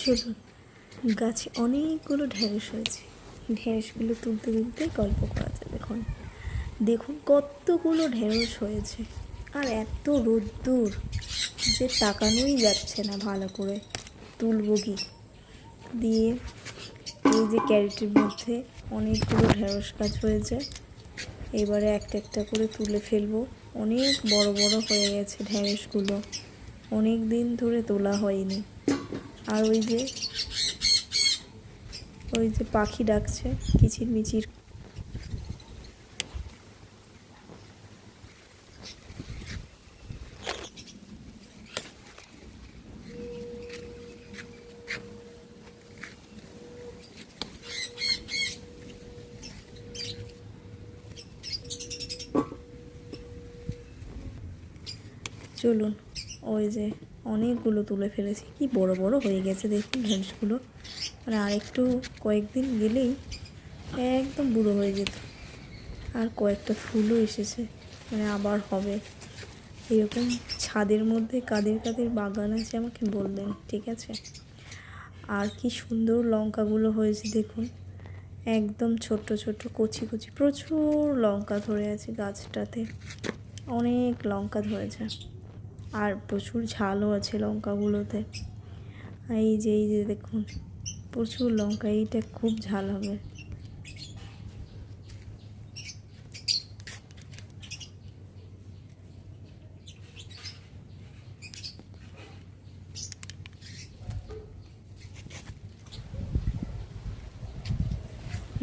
চলুন, গাছে অনেকগুলো ঢেঁড়স হয়েছে। ঢেঁড়সগুলো তুলতে তুলতে গল্প করা যায়। দেখুন দেখুন কতগুলো ঢেঁড়স হয়েছে, আর এত রোদ্দুর যে তাকানোই যাচ্ছে না ভালো করে। তুলব কি দিয়ে? এই যে ক্যারেটের মধ্যে অনেকগুলো ঢেঁড়স গাছ হয়েছে, এবারে একটা একটা করে তুলে ফেলবো। অনেক বড় বড় হয়ে গেছে ঢেঁড়সগুলো, অনেক দিন ধরে তোলা হয়নি। আর ওই যে পাখি ডাকছে কিচিরমিচির। চলুন, ওই যে অনেকগুলো তুলে ফেলেছি, কি বড় বড় হয়ে গেছে দেখুন ঢেঁড়সগুলো। মানে আরেকটু কয়েকদিন গেলেই একদম বুড়ো হয়ে যেত। আর কয়েকটা ফুলও এসেছে, মানে আবার হবে। এরকম ছাদের মধ্যে কাদের কাদের বাগান আছে আমাকে বলবেন, ঠিক আছে? আর কি সুন্দর লঙ্কাগুলো হয়েছে দেখুন, একদম ছোট্ট ছোট্ট কচি কচি প্রচুর লঙ্কা ধরে আছে গাছটাতে। অনেক লঙ্কা ধরেছে, আর প্রচুর ঝালও আছে লঙ্কাগুলোতে। এই যে দেখুন প্রচুর লঙ্কা, এইটা খুব ঝাল হবে।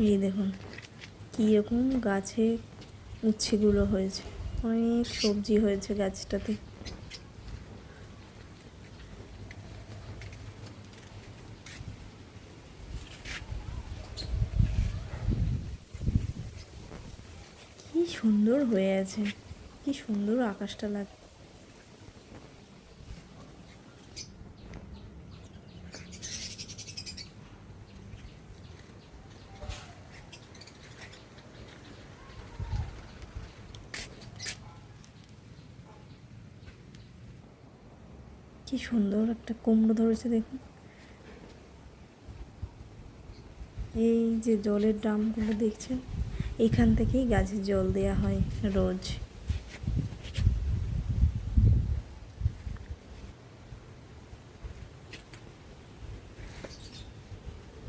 এই দেখুন কীরকম গাছে উচ্ছেগুলো হয়েছে, অনেক সবজি হয়েছে গাছটাতে। কি সুন্দর হয়ে আছে, কি সুন্দর আকাশটা লাগে। কি সুন্দর একটা কুমড়ো ধরেছে দেখুন। এই যে জলের ড্রামগুলো দেখছেন, এখান থেকেই গাছে জল দেওয়া হয় রোজ।